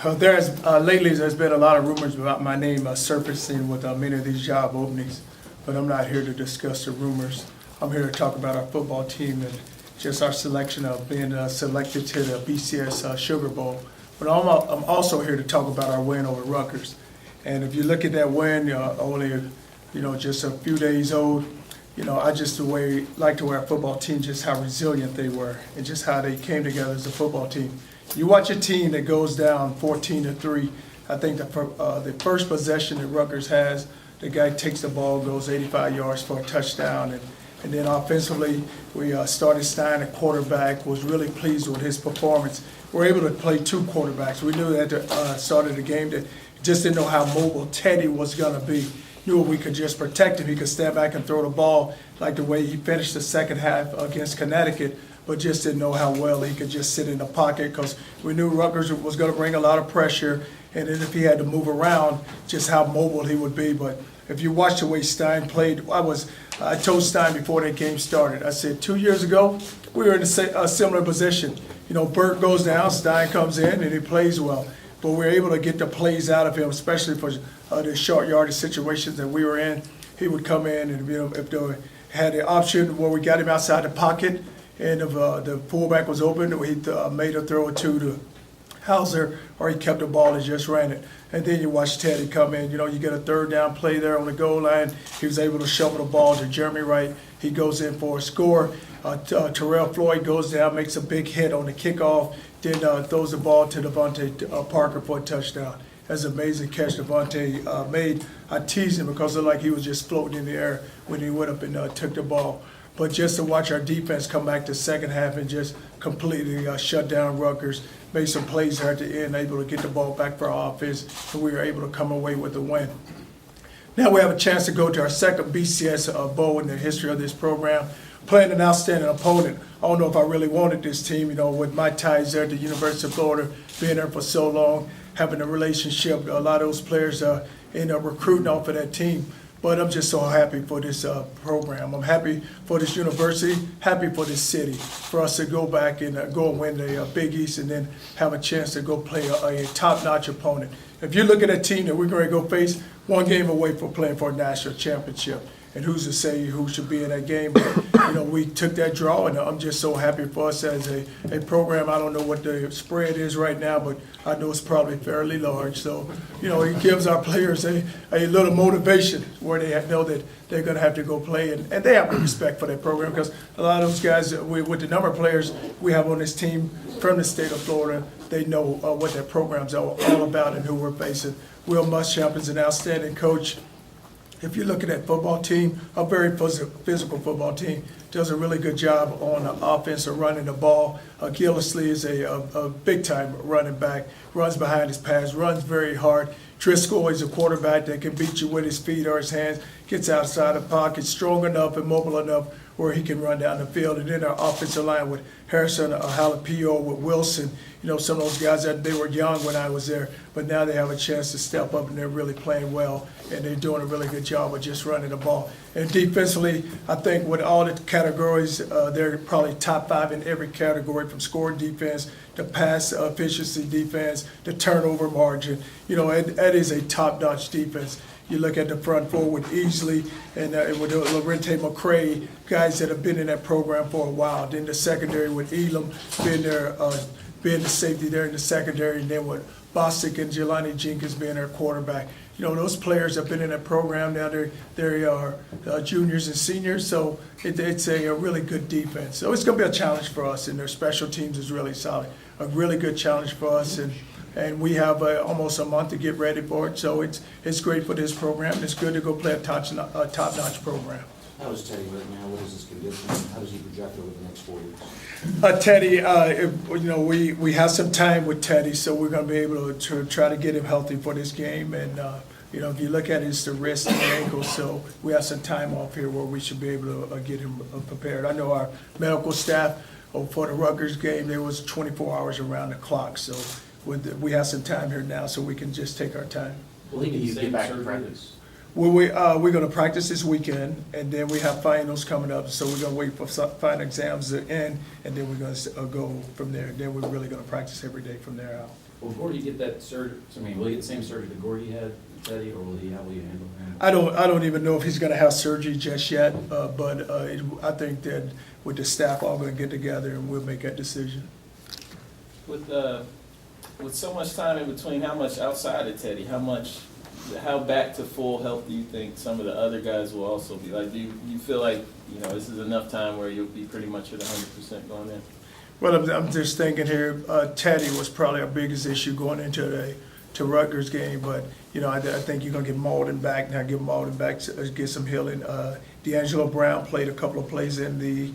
Lately there's been a lot of rumors about my name surfacing with many of these job openings, but I'm not here to discuss the rumors. I'm here to talk about our football team and just our selection of being selected to the BCS Sugar Bowl. But I'm also here to talk about our win over Rutgers. And if you look at that win, only just a few days old, I just like the way our football team, just how resilient they were and just how they came together as a football team. You watch a team that goes down 14-3. I think the first possession that Rutgers has, the guy takes the ball, goes 85 yards for a touchdown, and then offensively, we started Stein at quarterback, was really pleased with his performance. We're able to play two quarterbacks. We knew at the start of the game that just didn't know how mobile Teddy was going to be. Knew we could just protect him. He could stand back and throw the ball like the way he finished the second half against Connecticut, but just didn't know how well he could just sit in the pocket because we knew Rutgers was going to bring a lot of pressure, and then if he had to move around, just how mobile he would be. But if you watch the way Stein played, I told Stein before that game started, I said 2 years ago, we were in a similar position. Berth goes down, Stein comes in, and he plays well. But we were able to get the plays out of him, especially for the short yardage situations that we were in. He would come in, and if they had the option where we got him outside the pocket, and if the fullback was open, he made a throw or two to Hauser, or he kept the ball and just ran it. And then you watch Teddy come in. You get a third down play there on the goal line. He was able to shovel the ball to Jeremy Wright. He goes in for a score. Terrell Floyd goes down, makes a big hit on the kickoff, then throws the ball to Devontae Parker for a touchdown. That's an amazing catch Devontae made. I teased him because it looked like he was just floating in the air when he went up and took the ball. But just to watch our defense come back the second half and just completely shut down Rutgers, made some plays there at the end, able to get the ball back for our offense, and we were able to come away with the win. Now we have a chance to go to our second BCS Bowl in the history of this program, playing an outstanding opponent. I don't know if I really wanted this team, with my ties there at the University of Florida, being there for so long, having a relationship. A lot of those players end up recruiting off of that team. But I'm just so happy for this program. I'm happy for this university, happy for this city, for us to go back and go and win the Big East and then have a chance to go play a top-notch opponent. If you look at a team that we're going to go face, one game away from playing for a national championship. And who's to say who should be in that game? But, we took that draw, and I'm just so happy for us as a program. I don't know what the spread is right now, but I know it's probably fairly large. So, it gives our players a little motivation where they know that they're going to have to go play. And they have respect for that program because a lot of those guys, with the number of players we have on this team from the state of Florida, they know what that program's all about and who we're facing. Will Muschamp is an outstanding coach. If you look at that football team, a very physical football team, does a really good job on the offense of running the ball. Gillisley is a big-time running back, runs behind his pass, runs very hard. Driscoll is a quarterback that can beat you with his feet or his hands, gets outside the pocket, strong enough and mobile enough where he can run down the field. And then our offensive line with Harrison, Jalapeno, with Wilson, some of those guys, they were young when I was there, but now they have a chance to step up and they're really playing well, and they're doing a really good job of just running the ball. And defensively, I think with all the categories, they're probably top 5 in every category, from scoring defense, the pass efficiency defense, the turnover margin. That is a top-notch defense. You look at the front four with Easley and with Lorente McCray, guys that have been in that program for a while. Then the secondary with Elam being the safety there in the secondary, and then with Bostic and Jelani Jenkins being their quarterback. Those players have been in that program now. They are juniors and seniors, so it's a really good defense. So it's going to be a challenge for us, and their special teams is really solid. A really good challenge for us, and we have almost a month to get ready for it. So it's great for this program. It's good to go play a top-notch program. How is Teddy right now? What is his condition? How does he project over the next 4 years? Teddy, we have some time with Teddy, so we're going to be able to try to get him healthy for this game. And if you look at it, it's the wrist and the ankle, so we have some time off here where we should be able to get him prepared. I know our medical staff for the Rutgers game, there was 24 hours around the clock, so we have some time here now, so we can just take our time. Will he get back to practice? We're going to practice this weekend, and then we have finals coming up, so we're going to wait for final exams to end, and then we're going to go from there. Then we're really going to practice every day from there out. Will Gordy get that surgery, will he get the same surgery that Gordy had, Teddy, or how will you handle him? I don't even know if he's gonna have surgery just yet, but I think that with the staff all gonna get together and we'll make that decision. With so much time in between, how much outside of Teddy, how back to full health do you think some of the other guys will also be? Like, do you feel like, this is enough time where you'll be pretty much at 100% going in? Well, I'm just thinking here, Teddy was probably our biggest issue going into the Rutgers game, but, I think you're gonna get Malden back, now get Malden back to get some healing. D'Angelo Brown played a couple of plays in the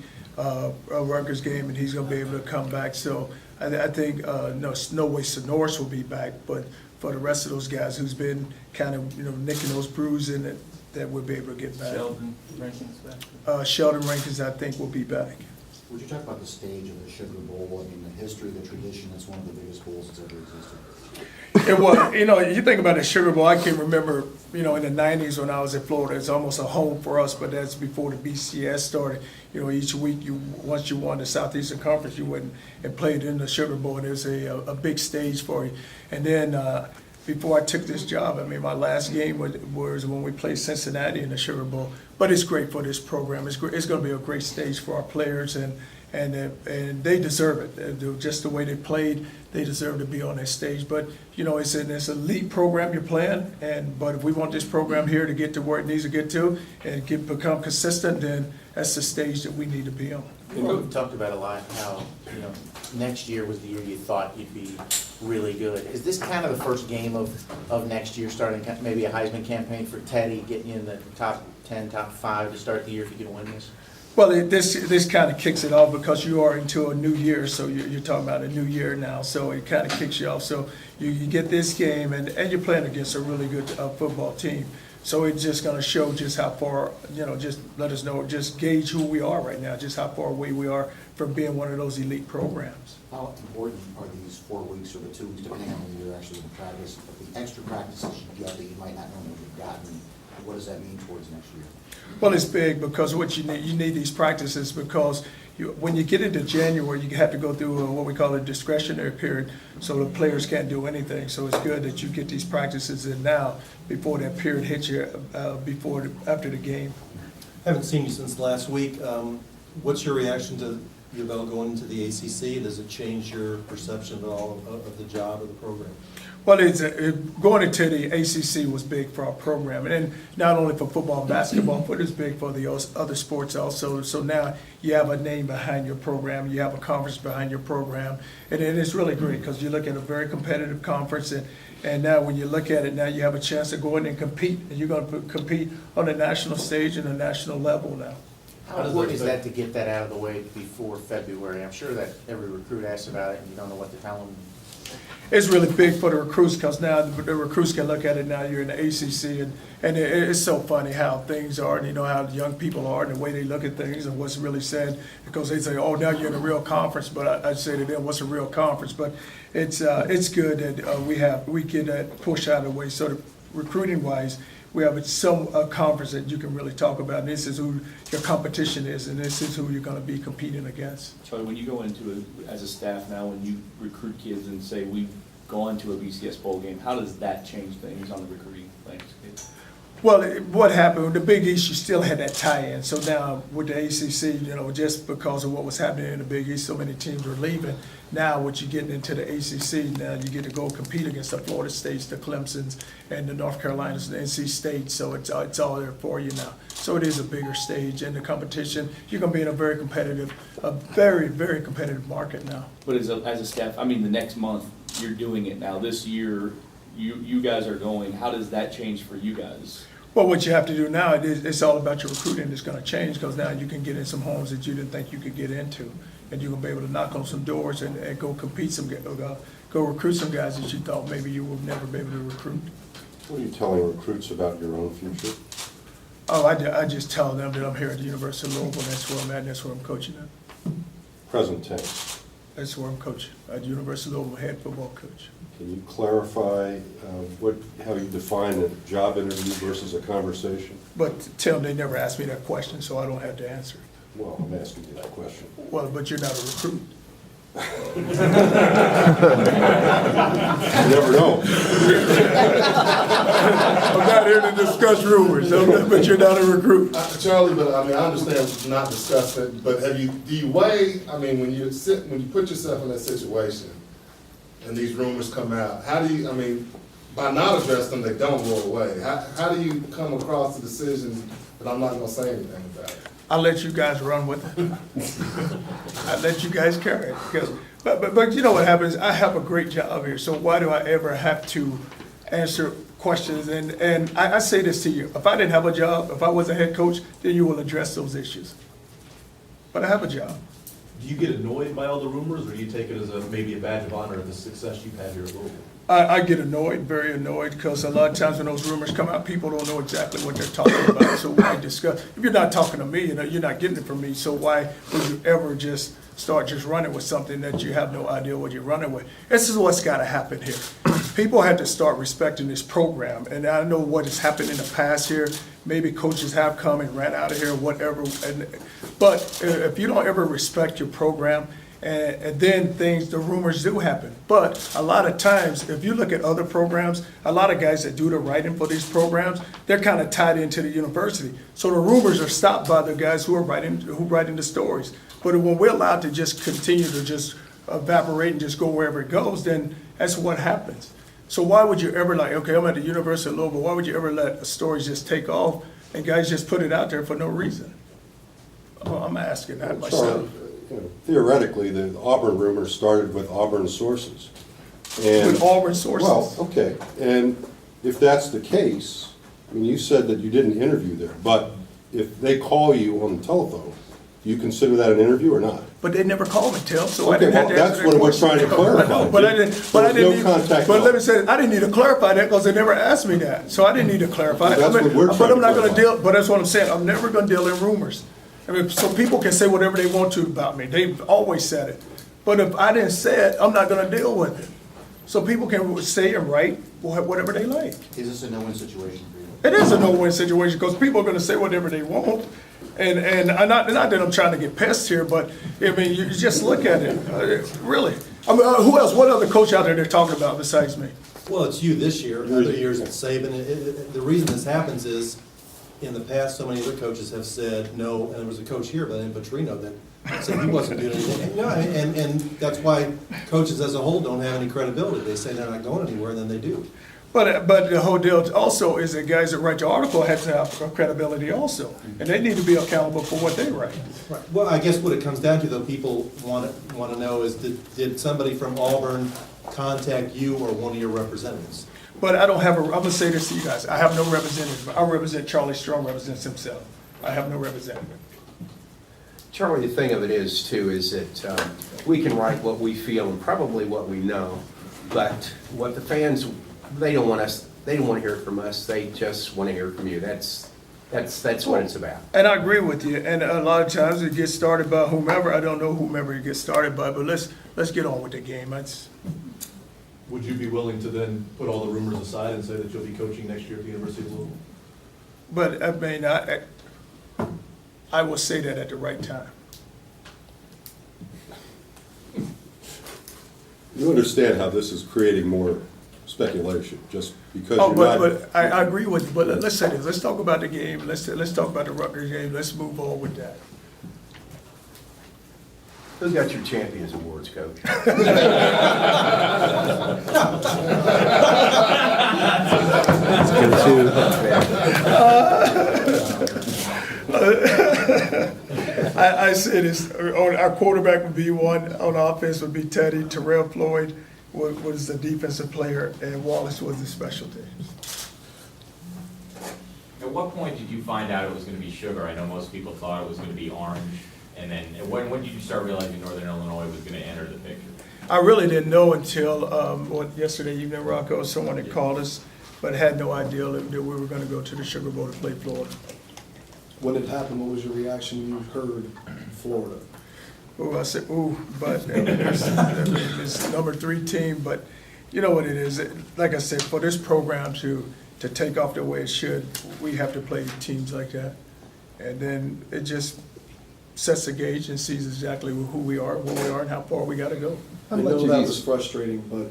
Rutgers game, and he's gonna be able to come back. So I think, no way Sonoris will be back, but for the rest of those guys who's been kind of, nicking those bruises in it, that we'll be able to get back. Sheldon Rankins back? Sheldon Rankins, I think, will be back. Would you talk about the stage of the Sugar Bowl? The history, the tradition, it's one of the biggest bowls that's ever existed. It was, you think about the Sugar Bowl, I can remember, in the 90s when I was in Florida, it's almost a home for us, but that's before the BCS started. Each week, once you won the Southeastern Conference, you went and played in the Sugar Bowl, and it was a big stage for you. And then before I took this job, my last game was when we played Cincinnati in the Sugar Bowl. But it's great for this program. It's going to be a great stage for our players, and they deserve it. Just the way they played, they deserve to be on that stage. But it's an elite program you're playing, but if we want this program here to get to where it needs to get to and become consistent, then that's the stage that we need to be on. We've talked about a lot how, next year was the year you thought you'd be really good. Is this kind of the first game of next year, starting maybe a Heisman campaign for Teddy, getting you in the top 10, top 5 to start the year if you can win this? Well, this kind of kicks it off because you are into a new year, so you're talking about a new year now, so it kind of kicks you off. So you get this game, and you're playing against a really good football team. So it's just going to show just how far, just let us know, just gauge who we are right now, just how far away we are from being one of those elite programs. How important are these 4 weeks or the 2 weeks, depending on when you're actually in practice, but the extra practices you get that you might not normally have gotten, what does that mean towards next year? Well, it's big because what you need these practices because when you get into January, you have to go through what we call a discretionary period, so the players can't do anything. So it's good that you get these practices in now before that period hits you, after the game. I haven't seen you since last week. What's your reaction to about going into the ACC? Does it change your perception at all of the job or the program? Well, going into the ACC was big for our program, and not only for football and basketball, but it's big for the other sports also. So now you have a name behind your program, you have a conference behind your program, and it's really great because you look at a very competitive conference, and now when you look at it, now you have a chance to go in and compete, and you're going to compete on the national stage and the national level now. How important is that to get that out of the way before February? I'm sure that every recruit asks about it and you don't know what to tell them. It's really big for the recruits because now the recruits can look at it now you're in the ACC, and it's so funny how things are, and how the young people are and the way they look at things and what's really said, because they say, oh, now you're in a real conference, but I say to them, what's a real conference? But it's good that we get that push out of the way. So that recruiting-wise, we have some conference that you can really talk about, and this is who your competition is, and this is who you're going to be competing against. Charlie, when you go into as a staff now, when you recruit kids and say we've gone to a BCS bowl game, how does that change things on the recruiting landscape? Well, what happened, the Big East, you still had that tie-in. So now with the ACC, just because of what was happening in the Big East, so many teams were leaving. Now, what you're getting into the ACC, now you get to go compete against the Florida States, the Clemsons, and the North Carolinas, the NC State. So it's all there for you now. So it is a bigger stage, and the competition, you're going to be in a very, very competitive market now. But as a staff, the next month you're doing it now. This year, you guys are going. How does that change for you guys? Well, what you have to do now, it's all about your recruiting. It's going to change because now you can get in some homes that you didn't think you could get into. And you're going to be able to knock on some doors and go compete go recruit some guys that you thought maybe you would never be able to recruit. What are you telling recruits about your own future? Oh, I just tell them that I'm here at the University of Louisville. That's where I'm at, and that's where I'm coaching at. Present tense. That's where I'm coaching, at the University of Louisville, head football coach. Can you clarify how you define a job interview versus a conversation? But tell them they never asked me that question, so I don't have to answer it. Well, I'm asking you that question. Well, but you're not a recruit. You never know. I'm not here to discuss rumors, but you're not a recruit. Charlie, but I mean, I understand not discussing it, but do you weigh, I mean, when you put yourself in that situation and these rumors come out, how do you, I mean, by not addressing them, they don't go away. How do you come across the decision that I'm not gonna say anything about it? I'll let you guys run with it. I'll let you guys carry it. But you know what happens? I have a great job here, so why do I ever have to answer questions? And I say this to you, if I didn't have a job, if I was a head coach, then you will address those issues. But I have a job. Do you get annoyed by all the rumors, or do you take it as maybe a badge of honor of the success you've had here at Louisville? I get annoyed, very annoyed, because a lot of times when those rumors come out, people don't know exactly what they're talking about. So why discuss? If you're not talking to me, you're not getting it from me. So why would you ever just start just running with something that you have no idea what you're running with? This is what's got to happen here. People have to start respecting this program, and I know what has happened in the past here. Maybe coaches have come and ran out of here, whatever. But if you don't ever respect your program, and then the rumors do happen. But a lot of times, if you look at other programs, a lot of guys that do the writing for these programs, they're kind of tied into the university. So the rumors are stopped by the guys who are writing the stories. But when we're allowed to just continue to just evaporate and just go wherever it goes, then that's what happens. So why would you ever okay, I'm at the University of Louisville, why would you ever let a story just take off and guys just put it out there for no reason? Well, I'm asking that myself. Theoretically, the Auburn rumors started with Auburn sources. With Auburn sources? Well, okay, and if that's the case, I mean, you said that you didn't interview there, but if they call you on the telephone, do you consider that an interview or not? But they never called me, Tim, so I Okay, didn't have well, to that's answer what that we're question. trying to clarify. I know, but I didn't No contact but at all. let me say, I didn't need to clarify that because they never asked me that, so I didn't need to clarify. Well, that's what we're But trying I'm to not gonna clarify. but that's what I'm saying, I'm never gonna deal in rumors. I mean, so people can say whatever they want to about me, they've always said it. But if I didn't say it, I'm not gonna deal with it. So people can say and write whatever they like. Is this a no-win situation for you? It is a no-win situation because people are gonna say whatever they want. And not that I'm trying to get pissed here, but I mean, you just look at it, really. I mean, who else, what other coach out there they're talking about besides me? Well, it's you this year, other years it's Saban. The reason this happens is, in the past, so many other coaches have said no, and there was a coach here by the name of Petrino that said he wasn't doing anything. And that's why coaches as a whole don't have any credibility. They say they're not going anywhere, and then they do. But the whole deal also is that guys that write the article have to have credibility also, and they need to be accountable for what they write. Right. Well, I guess what it comes down to, though, people want to know is, did somebody from Auburn contact you or one of your representatives? But I don't have I'm gonna say this to you guys, I have no representative. I represent Charlie Strong, represents himself. I have no representative. Charlie, the thing of it is, too, is that we can write what we feel and probably what we know, but what the fans, they don't want to hear it from us, they just want to hear it from you. That's what it's about. And I agree with you, and a lot of times it gets started by whomever, I don't know whomever it gets started by, but let's get on with the game. Would you be willing to then put all the rumors aside and say that you'll be coaching next year at the University of Louisville? But I mean, I will say that at the right time. You understand how this is creating more speculation, just because Oh, you're not. but I agree with you, but let's say this, let's talk about the game, let's talk about the Rutgers game, let's move on with that. Who's got your Champions Awards, Coach? I say this, our quarterback would be one, on offense would be Teddy, Terrell Floyd was the defensive player, and Wallace was the special teams. At what point did you find out it was going to be sugar? I know most people thought it was going to be orange. And then when did you start realizing Northern Illinois was going to enter the picture? I really didn't know until, yesterday evening, Rocco, someone had called us, but had no idea that we were going to go to the Sugar Bowl to play Florida. When it happened, what was your reaction when you heard Florida? Ooh, I said, ooh, but it's number 3 team, but you know what it is. Like I said, for this program to take off the way it should, we have to play teams like that. And then it just sets the gauge and sees exactly who we are, where we are, and how far we gotta go. I know that was frustrating, but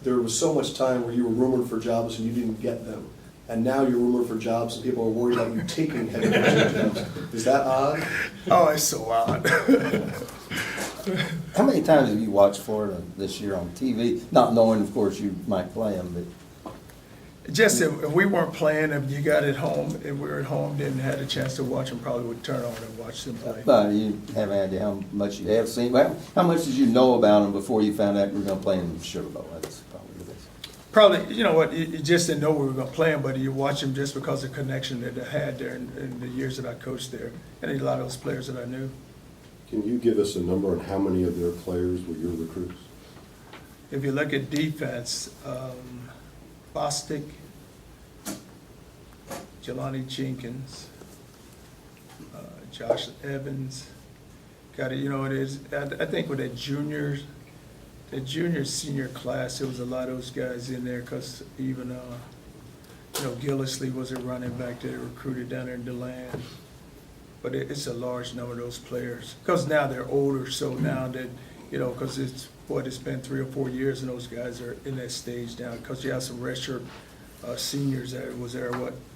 there was so much time where you were rumored for jobs and you didn't get them. And now you're rumored for jobs and people are worried about you taking head coaching jobs. Is that odd? Oh, it's so odd. How many times have you watched Florida this year on TV? Not knowing, of course, you might play them, but Just if we weren't playing, if you got at home, if we were at home, didn't had a chance to watch them, probably would turn on and watch them play. you have an idea how much you have seen. Well, how much did you know about them before you found out you were going to play in the Sugar Bowl? That's probably the best. Probably, you know what, you just didn't know we were gonna play them, but you watch them just because of the connection that they had there in the years that I coached there, and a lot of those players that I knew. Can you give us a number on how many of their players were your recruits? If you look at defense, Bostic, Jelani Jenkins, Josh Evans, got it, you know, it is, I think with the junior, senior class, there was a lot of those guys in there, because even, you know, Gillisley was a running back that recruited down there in DeLand. But it's a large number of those players, because now they're older, so now that, you know, because it's been 3 or 4 years, and those guys are in that stage now, because you have some redshirt seniors that was there,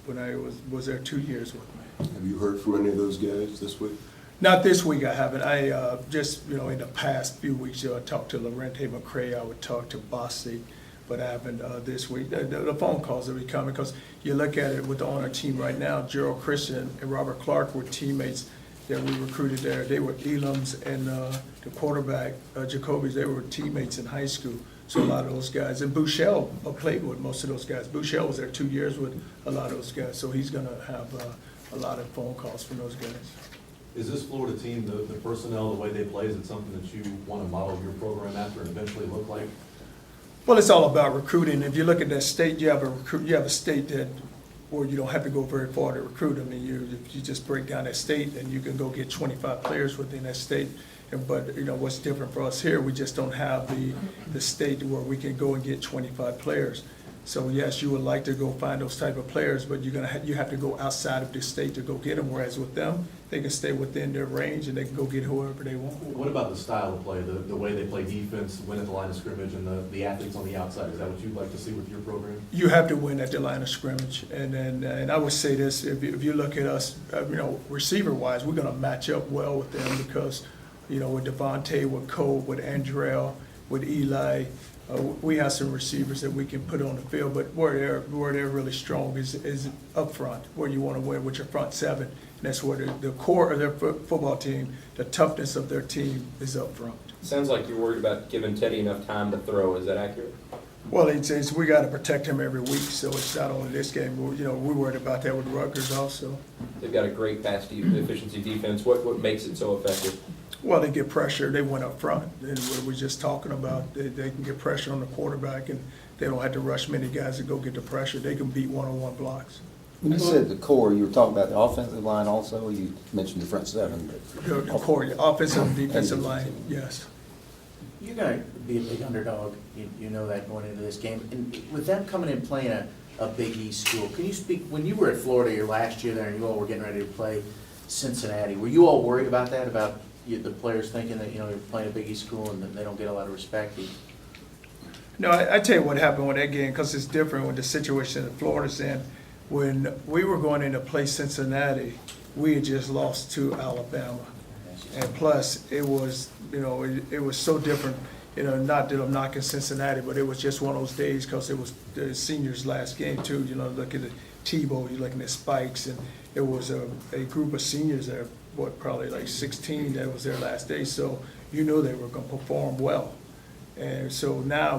when I was there 2 years with me. Have you heard from any of those guys this week? Not this week, I haven't. I just, you know, in the past few weeks, I talked to Lorente McCray, I would talk to Bostic, but I haven't this week. The phone calls will be coming, because you look at it with on our team right now, Gerald Christian and Robert Clark were teammates that we recruited there. They were Elam's, and the quarterback, Jacoby's, they were teammates in high school. So a lot of those guys, and Bouchel played with most of those guys. Bouchel was there 2 years with a lot of those guys, so he's gonna have a lot of phone calls from those guys. Is this Florida team, the personnel, the way they play, is it something that you want to model your program after and eventually look like? Well, it's all about recruiting. If you look at that state, you have a state that, where you don't have to go very far to recruit. I mean, if you just break down that state, and you can go get 25 players within that state. But, you know, what's different for us here, we just don't have the state where we can go and get 25 players. So yes, you would like to go find those type of players, but you have to go outside of the state to go get them. Whereas with them, they can stay within their range and they can go get whoever they want. What about the style of play, the way they play defense, win at the line of scrimmage, and the athletes on the outside? Is that what you'd like to see with your program? You have to win at the line of scrimmage, and I would say this: if you look at us, you know, receiver-wise, we're going to match up well with them, because, you know, with Devontae, with Cole, with Andrell, with Eli. We have some receivers that we can put on the field, but where they're really strong is up front, where you want to win with your front seven. And that's where the core of their football team, the toughness of their team is up front. Sounds like you're worried about giving Teddy enough time to throw. Is that accurate? Well, it's we got to protect him every week, so it's not only this game. You know, we're worried about that with Rutgers also. They've got a great pass efficiency defense. What makes it so effective? Well, they get pressure. They went up front. And what we're just talking about, they can get pressure on the quarterback, and they don't have to rush many guys to go get the pressure. They can beat one-on-one blocks. when you said the core, you were talking about the offensive line also. You mentioned the front seven. The core, offensive and defensive line, yes. You're going to be a big underdog, you know that going into this game. And with them coming in playing a Big East school, can you speak, when you were at Florida your last year there and you all were getting ready to play Cincinnati, were you all worried about that, about the players thinking that, you know, you're playing a Big East school and that they don't get a lot of respect? No, I tell you what happened with that game, because it's different with the situation that Florida's in. When we were going in to play Cincinnati, we had just lost to Alabama. And plus, it was, you know, it was so different, you know, not that I'm knocking Cincinnati, but it was just one of those days, because it was the seniors' last game too. You know, look at the Tebow, you're looking at Spikes, and it was a group of seniors there, probably like 16, that was their last day, so you knew they were gonna perform well. And so now,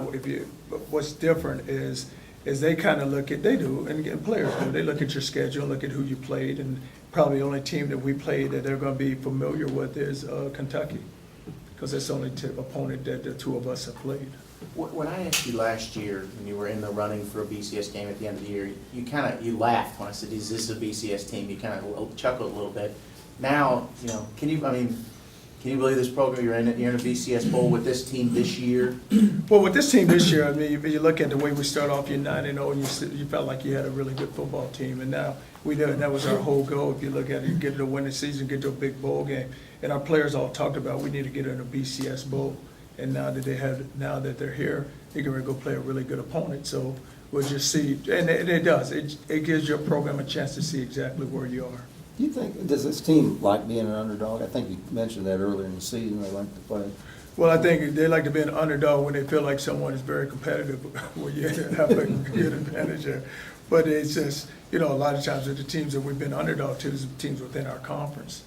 what's different is they kind of look at, they do, and players do, they look at your schedule, look at who you played, and probably the only team that we played that they're going to be familiar with is Kentucky, because that's the only opponent that the two of us have played. When I asked you last year, when you were in the running for a BCS game at the end of the year, you laughed when I said, is this a BCS team? You kind of chuckled a little bit. Now, you know, can Can you believe this program, you're in a BCS Bowl with this team this year? Well, with this team this year, I mean, you look at the way we start off, you're 9-0, and you felt like you had a really good football team, and now we know that was our whole goal. If you look at it, you get to the winning season, get to a big bowl game, and our players all talked about we need to get in a BCS Bowl, and now that they're here, they can go play a really good opponent. So we'll just see, and it does. It gives your program a chance to see exactly where you are. Do you think, does this team like being an underdog? I think you mentioned that earlier in the season, they like to play. Well, I think they like to be an underdog when they feel like someone is very competitive, where you have a good advantage there. But it's just, a lot of times the teams that we've been underdog to is teams within our conference.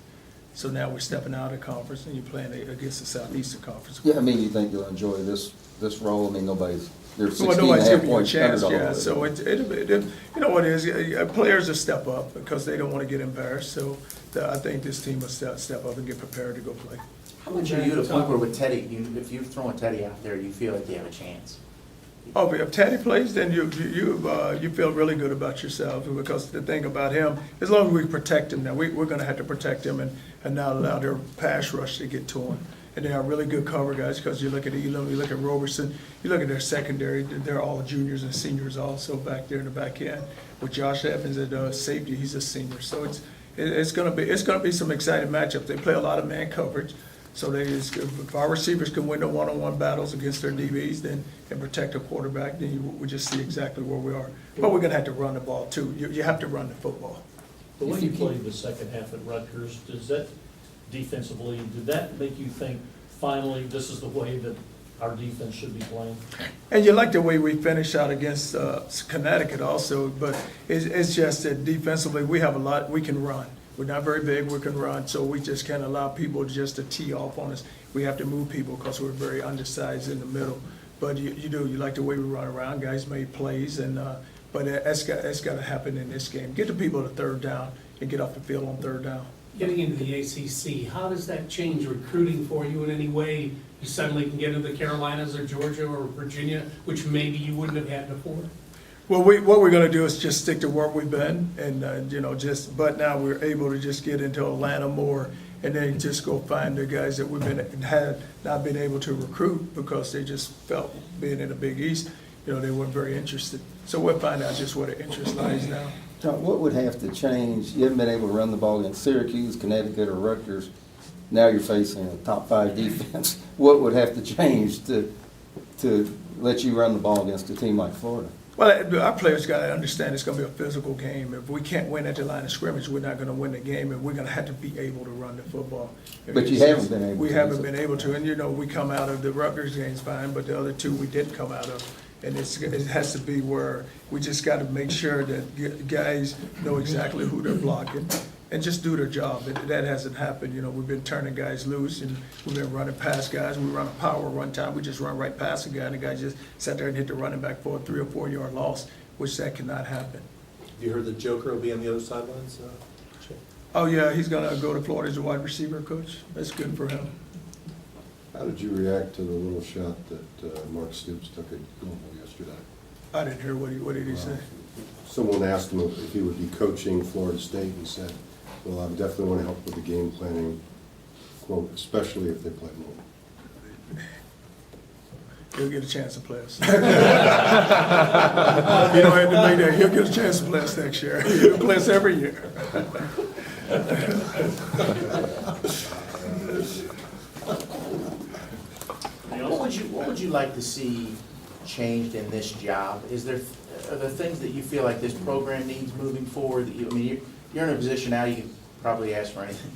So now we're stepping out of the conference and you're playing against the Southeastern Conference. Yeah, I mean, you think you'll enjoy this role? I mean, there's 16 Well, and a nobody's half giving you a points chance, underdog. yeah. So you know what it is, players will step up because they don't want to get embarrassed. So I think this team will step up and get prepared to go play. How much are you to the point where with Teddy, if you're throwing Teddy out there, you feel like you have a chance? Oh, if Teddy plays, then you feel really good about yourself, because the thing about him, as long as we protect him, now we're going to have to protect him and not allow their pass rush to get to him. And they are really good cover guys, because you look at Elam, you look at Roberson, you look at their secondary, they're all juniors and seniors also back there in the back end. With Josh Evans at safety, he's a senior, so it's going to be some exciting matchups. They play a lot of man coverage. So if our receivers can win the one-on-one battles against their DBs and protect the quarterback, then we just see exactly where we are. But we're going to have to run the ball, too. You have to run the football. The way you played the second half at Rutgers, does that defensively, did that make you think, finally, this is the way that our defense should be playing? And you like the way we finished out against Connecticut also, but it's just that defensively we have a lot, we can run. We're not very big, we can run, so we just can't allow people just to tee off on us. We have to move people because we're very undersized in the middle. But you like the way we run around. Guys made plays, but that's got to happen in this game. Get the people to third down and get off the field on third down. Getting into the ACC, how does that change recruiting for you in any way? You suddenly can get into the Carolinas or Georgia or Virginia, which maybe you wouldn't have had before? Well, what we're going to do is just stick to where we've been, and but now we're able to just get into Atlanta more, and then just go find the guys that had not been able to recruit because they just felt being in the Big East, they weren't very interested. So we'll find out just where the interest lies now. John, what would have to change? You haven't been able to run the ball against Syracuse, Connecticut, or Rutgers. Now you're facing a top 5 defense. What would have to change to let you run the ball against a team like Florida? Well, our players got to understand it's going to be a physical game. If we can't win at the line of scrimmage, we're not going to win the game, and we're going to have to be able to run the football. But you haven't been able to. We haven't been able to, and we come out of the Rutgers games fine, but the other 2 we didn't come out of. And it has to be where we just got to make sure that guys know exactly who they're blocking and just do their job. That hasn't happened. We've been turning guys loose, and we've been running past guys. We run a power run time. We just run right past a guy, and the guy just sat there and hit the running back for a 3 or 4 yard loss, which that cannot happen. You heard the Joker will be on the other sidelines? Oh, yeah, he's going to go to Florida as a wide receiver coach. That's good for him. How did you react to the little shot that Mark Stoops took at Louisville yesterday? I didn't hear what did he say? Someone asked him if he would be coaching Florida State, and he said, well, I definitely want to help with the game planning, quote, especially if they play Louisville. He'll get a chance to play us. You don't have to be there. He'll get a chance to play us next year. He'll play us every year. What would you like to see changed in this job? Are there things that you feel like this program needs moving forward? You're in a position now you can probably ask for anything.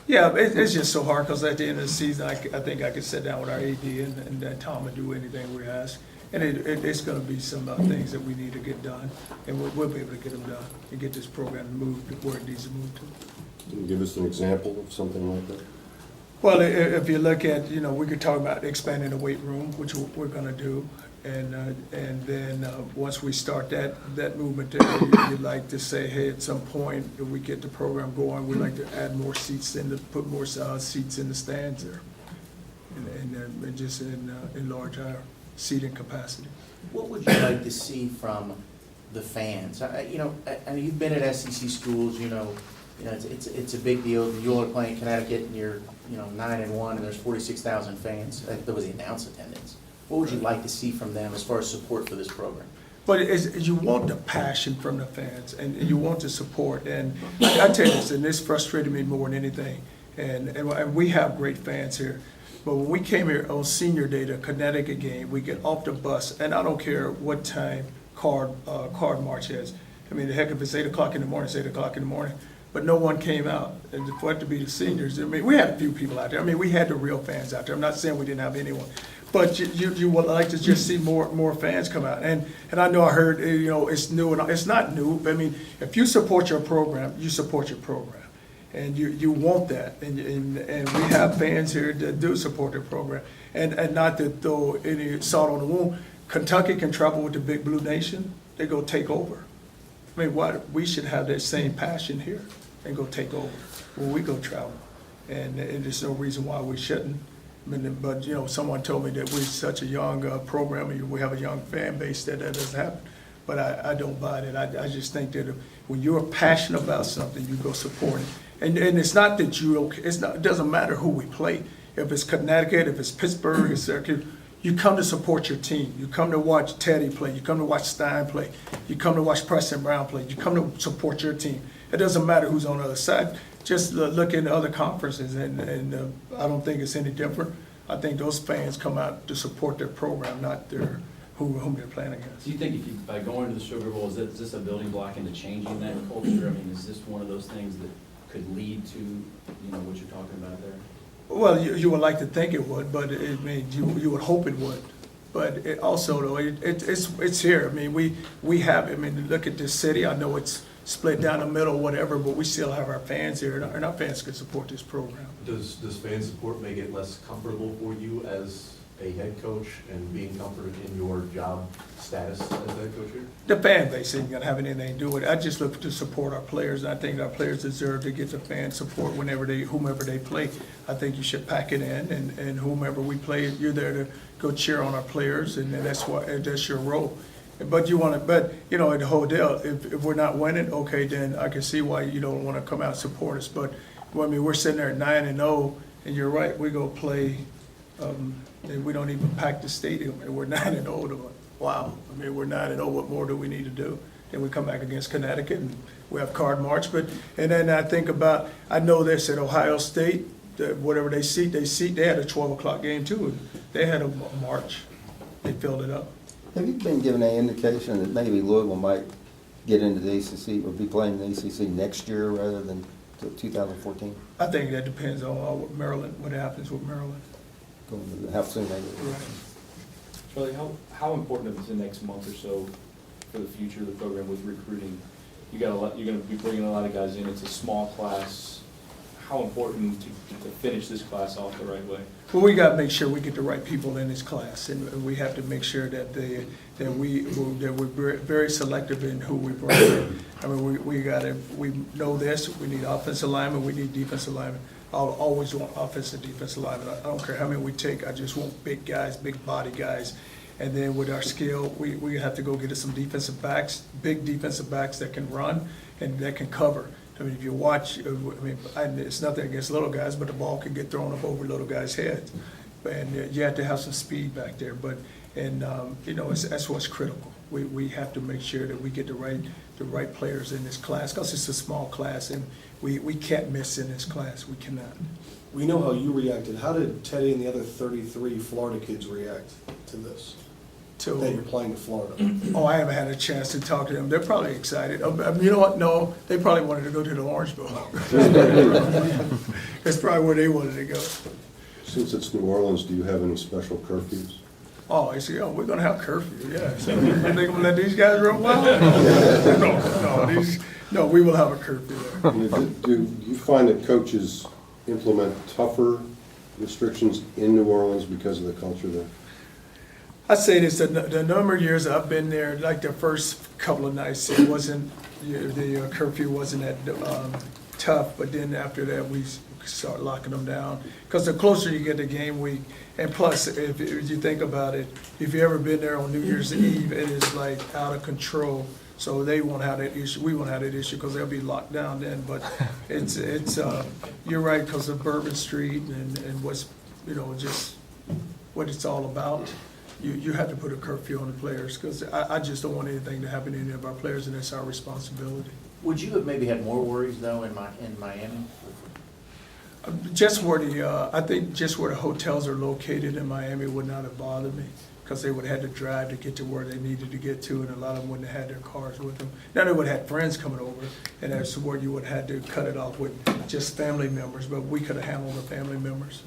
Yeah, it's just so hard because at the end of the season, I think I could sit down with our AD and Tom and do anything we ask. And it's going to be some things that we need to get done, and we'll be able to get them done and get this program moved where it needs to move to. Can you give us an example of something like that? Well, if you look at, we could talk about expanding the weight room, which we're going to do. And then once we start that movement there, you'd like to say, hey, at some point, if we get the program going, we'd like to add more seats put more seats in the stands there. And just enlarge our seating capacity. What would you like to see from the fans? You've been at SEC schools, you know, it's a big deal. You all are playing Connecticut and you're, 9-1 and there's 46,000 fans. That was the announced attendance. What would you like to see from them as far as support for this program? But you want the passion from the fans, and you want the support. And I tell you this, and this frustrated me more than anything. And we have great fans here. But when we came here on senior day, the Connecticut game, we get off the bus, and I don't care what time card march is. I mean, heck, if it's 8 o'clock in the morning, it's 8 o'clock in the morning. But no one came out. And for it to be the seniors, I mean, we had a few people out there. I mean, we had the real fans out there. I'm not saying we didn't have anyone. But you would like to just see more fans come out. And I know I heard, it's new, and it's not new. But I mean, if you support your program, you support your program. And you want that. And we have fans here that do support their program. And not to throw any salt on the wound, Kentucky can travel with the Big Blue Nation. They go take over. I mean, we should have that same passion here and go take over when we go travel. And there's no reason why we shouldn't. But someone told me that we're such a young program, and we have a young fan base that doesn't happen. But I don't buy it. I just think that when you're passionate about something, you go support it. And it's not that it doesn't matter who we play. If it's Connecticut, if it's Pittsburgh, it's Syracuse, you come to support your team. You come to watch Teddy play. You come to watch Stein play. You come to watch Preston Brown play. You come to support your team. It doesn't matter who's on the other side. Just look into other conferences, and I don't think it's any different. I think those fans come out to support their program, not whom they're playing against. Do you think by going to the Sugar Bowl, is this a building block into changing that culture? I mean, is this one of those things that could lead to, what you're talking about there? Well, you would like to think it would, but you would hope it would. But it also, though, it's here. I mean, we have. I mean, look at this city. I know it's split down the middle, whatever, but we still have our fans here, and our fans can support this program. Does fan support make it less comfortable for you as a head coach and being comforted in your job status as head coach here? The fan base isn't going to have anything to do with it. I just look to support our players, and I think our players deserve to get the fan support whomever they play. I think you should pack it in, and whomever we play, you're there to go cheer on our players, and that's your role. But at the whole deal, if we're not winning, okay, then I can see why you don't want to come out and support us. But we're sitting there at 9-0, and you're right, we go play. And we don't even pack the stadium, and we're 9-0. Wow, I mean, we're 9-0. What more do we need to do? Then we come back against Connecticut, and we have card march. And then I think about, I know this at Ohio State, whatever they seat, they had a 12 o'clock game too. And they had a march. They filled it up. Have you been given any indication that maybe Louisville might get into the ACC or be playing the ACC next year rather than 2014? I think that depends on what happens with Maryland. How soon they get. Right. Charlie, how important is the next month or so for the future of the program with recruiting? You're going to be bringing a lot of guys in. It's a small class. How important to finish this class off the right way? Well, we got to make sure we get the right people in this class, and we have to make sure that we're very selective in who we bring in. I mean, we know this. We need offensive linemen. We need defensive linemen. I'll always want offensive and defensive linemen. I don't care how many we take. I just want big guys, big body guys. And then with our skill, we have to go get us some defensive backs, big defensive backs that can run and that can cover. I mean, if you watch, it's nothing against little guys, but the ball can get thrown up over little guys' heads. And you have to have some speed back there. That's what's critical. We have to make sure that we get the right players in this class, because it's a small class, and we can't miss in this class. We cannot. We know how you reacted. How did Teddy and the other 33 Florida kids react to this? That you're playing in Florida. Oh, I haven't had a chance to talk to them. They're probably excited. You know what? No, they probably wanted to go to the Orange Bowl. That's probably where they wanted to go. Since it's New Orleans, do you have any special curfews? Oh, they say, we're gonna have curfew, yeah. So are they gonna let these guys run wild? No, we will have a curfew there. Do you find that coaches implement tougher restrictions in New Orleans because of the culture there? I say this, the number of years I've been there, like the first couple of nights, it wasn't, the curfew wasn't that tough, but then after that, we start locking them down. Because the closer you get to game week, and plus, if you think about it, if you've ever been there on New Year's Eve, it is like out of control So they won't have that issue, we won't have that issue, because they'll be locked down then, but you're right, because of Bourbon Street and what's, just what it's all about. You have to put a curfew on the players, because I just don't want anything to happen to any of our players, and that's our responsibility. Would you have maybe had more worries though in Miami? Just where I think just where the hotels are located in Miami would not have bothered me, because they would have had to drive to get to where they needed to get to, and a lot of them wouldn't have had their cars with them. Now they would have had friends coming over, and that's where you would have had to cut it off with just family members, but we could have handled the family members.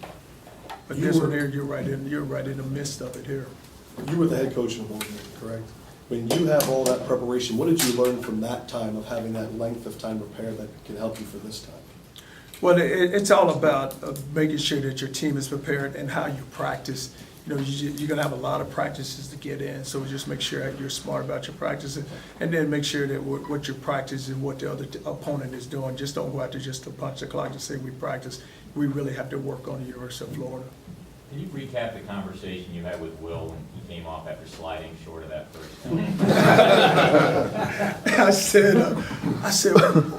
But this one here, you're right in the midst of it here. You were the head coach in Louisville, correct? When you have all that preparation, what did you learn from that time of having that length of time prepared that can help you for this time? Well, it's all about making sure that your team is prepared and how you practice. You're going to have a lot of practices to get in, so just make sure that you're smart about your practices, and then make sure that what your practice and what the other opponent is doing. Just don't go out there just to punch the clock and say we practice. We really have to work on the University of Florida. Can you recap the conversation you had with Will when he came off after sliding short of that first down? I said,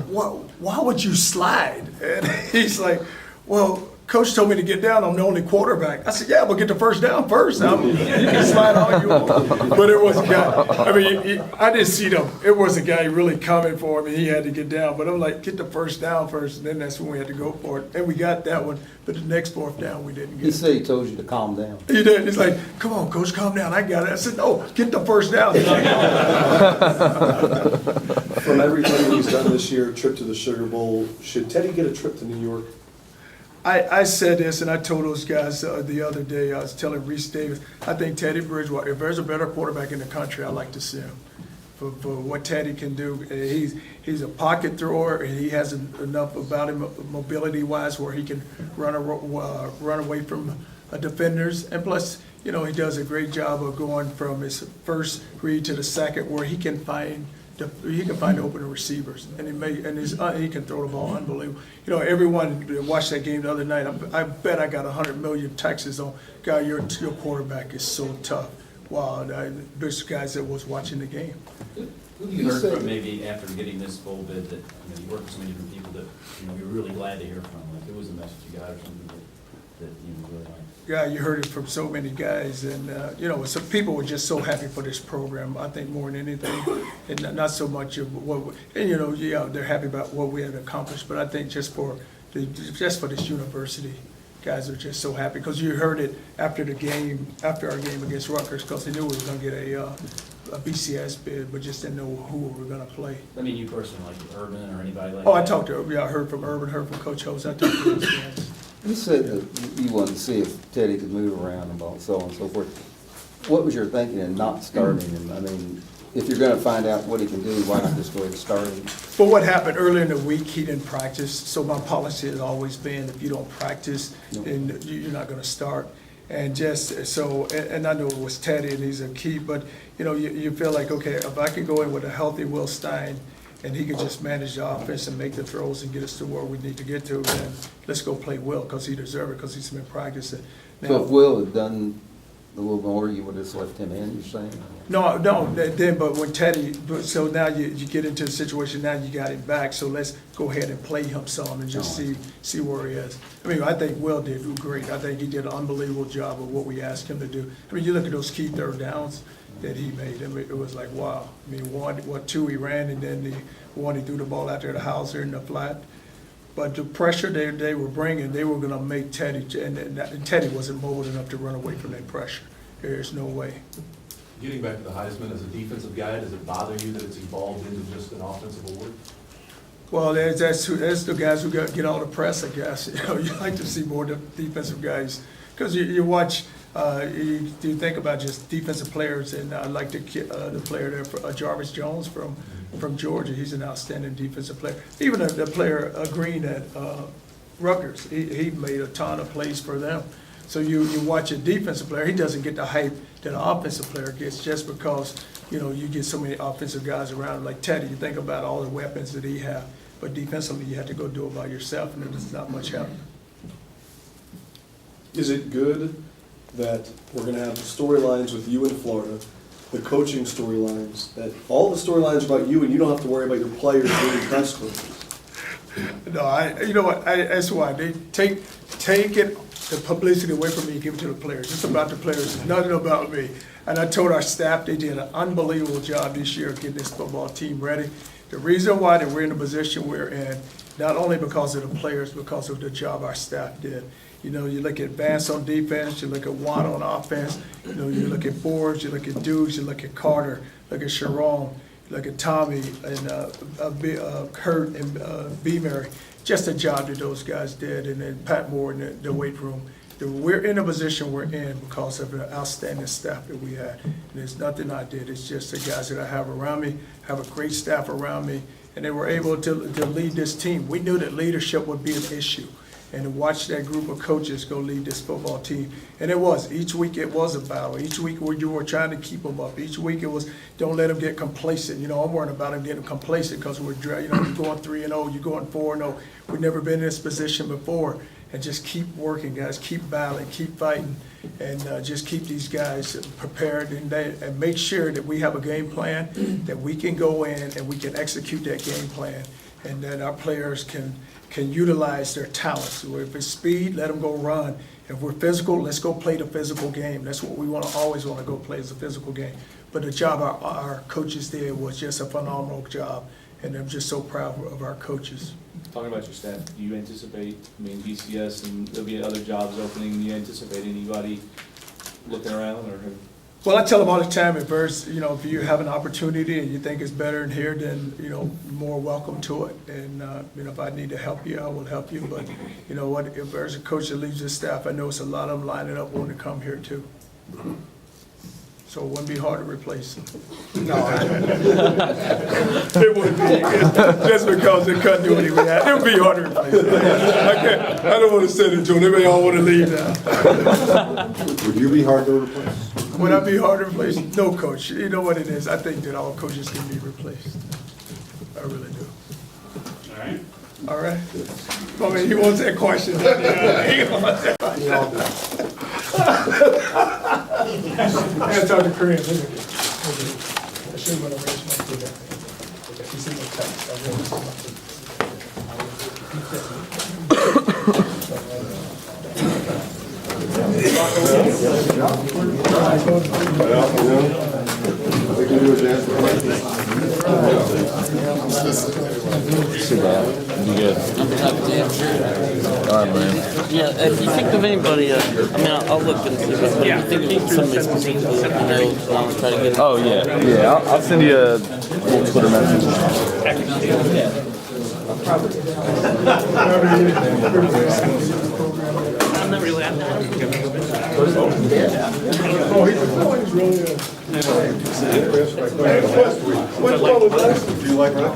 why would you slide? And he's like, well, Coach told me to get down. I'm the only quarterback. I said, yeah, but get the first down first. You can slide all you want. But it was a guy. I didn't see them. It was a guy really coming for him, and he had to get down. But I'm like, get the first down first, and then that's when we had to go for it. And we got that one. But the next fourth down, we didn't get it. He said he told you to calm down. He did. He's like, come on, Coach, calm down. I got it. I said, no, get the first down. From everything he's done this year, trip to the Sugar Bowl, should Teddy get a trip to New York? I said this, and I told those guys the other day, I was telling Reese Davis, I think Teddy Bridgewater, if there's a better quarterback in the country, I'd like to see him. For what Teddy can do. He's a pocket thrower, and he has enough about him mobility-wise where he can run away from defenders. And plus, he does a great job of going from his first read to the second where he can find open receivers, and he can throw the ball unbelievable. Everyone watched that game the other night. I bet I got 100 million texts on, "God, your quarterback is so tough." Wow, there's guys that was watching the game. Who do you heard from maybe after getting this bowl bid that you worked with so many different people that you're really glad to hear from? Like, it was a message you got or something that you really liked? Yeah, you heard it from so many guys, and some people were just so happy for this program. I think more than anything, and not so much of what. And they're happy about what we had accomplished. But I think just for this university, guys are just so happy because you heard it after our game against Rutgers, because they knew we were going to get a BCS bid, but just didn't know who we were going to play. I mean, you personally, like Urban or anybody like that? I talked to. I heard from Urban, heard from Coach Holmes. I talked to those guys. You said that you wanted to see if Teddy could move around and so on and so forth. What was your thinking in not starting him? I mean, if you're going to find out what he can do, why not just go ahead and start him? But what happened earlier in the week, he didn't practice. So my policy has always been, if you don't practice, then you're not going to start. And and I know it was Teddy, and he's a key, but you feel like, okay, if I can go in with a healthy Will Stein, and he could just manage the offense and make the throws and get us to where we need to get to, then let's go play Will, because he deserves it, because he's been practicing. Now, so if Will had done a little more, you would have just left him in, you're saying? No, but when Teddy, so now you get into a situation, now you got him back, so let's go ahead and play him some and just see where he is. I mean, I think Will did great. I think he did an unbelievable job of what we asked him to do. I mean, you look at those key third downs that he made. I mean, it was like, wow. I mean, two he ran, and then the one he threw the ball out there to Hauser in the flat. But the pressure they were bringing, they were going to make Teddy, and Teddy wasn't mobile enough to run away from that pressure. There's no way. Getting back to the Heisman, as a defensive guy, does it bother you that it's evolved into just an offensive award? Well, that's the guys who get all the press, I guess. You like to see more defensive guys, because you watch. You think about just defensive players, and I like the player there, Jarvis Jones from Georgia. He's an outstanding defensive player. Even the player Green at Rutgers, he made a ton of plays for them. So you watch a defensive player, he doesn't get the hype that an offensive player gets, just because you get so many offensive guys around him. Like Teddy, you think about all the weapons that he has, but defensively you have to go do it by yourself, and there's not much happening. Is it good that we're going to have storylines with you in Florida, the coaching storylines, that all the storylines are about you and you don't have to worry about your players doing press conferences. No, you know what, that's why, they take it, the publicity away from me and give it to the players. It's about the players, it's nothing about me. And I told our staff they did an unbelievable job this year of getting this football team ready. The reason why that we're in the position we're in, not only because of the players, because of the job our staff did. You know, you look at Vance on defense, you look at Watt on offense, you know, you look at Forbes, you look at Dukes, you look at Carter, look at Sharon, you look at Tommy and Kurt and B. Mary. Just the job that those guys did, and then Pat Moore in the weight room. We're in the position we're in because of the outstanding staff that we had. And there's nothing I did, it's just the guys that I have around me, have a great staff around me, and they were able to lead this team. We knew that leadership would be an issue, and to watch that group of coaches go lead this football team. And it was, each week it was a battle. Each week you were trying to keep them up. Each week it was, don't let them get complacent. You know, I'm worried about them getting complacent because we're, you know, you're going 3-0, you're going 4-0. We've never been in this position before. And just keep working, guys, keep battling, keep fighting, and just keep these guys prepared and make sure that we have a game plan, that we can go in and we can execute that game plan, and that our players can utilize their talents. So if it's speed, let them go run. If we're physical, let's go play the physical game. That's what we always want to go play, is a physical game. But the job our coaches did was just a phenomenal job, and I'm just so proud of our coaches. Talking about your staff, do you anticipate, I mean, BCS and there'll be other jobs opening, do you anticipate anybody looking around or? Well, I tell them all the time, if you have an opportunity and you think it's better in here, then, you know, more welcome to it. And, you know, if I need to help you, I will help you. But, you know what, if there's a coach that leaves his staff, I know it's a lot of them lining up wanting to come here too. So it wouldn't be hard to replace them. No, it wouldn't be. Just because the continuity we had, it would be hard to replace them. I don't want to say that, Joe. They may all want to leave now. Would you be hard to replace? Would I be hard to replace? No, coach. You know what it is? I think that all coaches can be replaced. I really do. All right. All right? I mean, he wants that question. He wants that question. I gotta talk to Korean. Look at this. I should have raised my foot down. You see my text. I really see my foot. We can do a dance. You good? All right, man. Yeah, if you think of anybody, I mean, I'll look and see if you think of somebody specifically that you know, I'll try to get. Oh, yeah. Yeah, I'll send you a little Twitter message. I'm not really, I don't think I've ever been to Oh, he's really Do you like rock?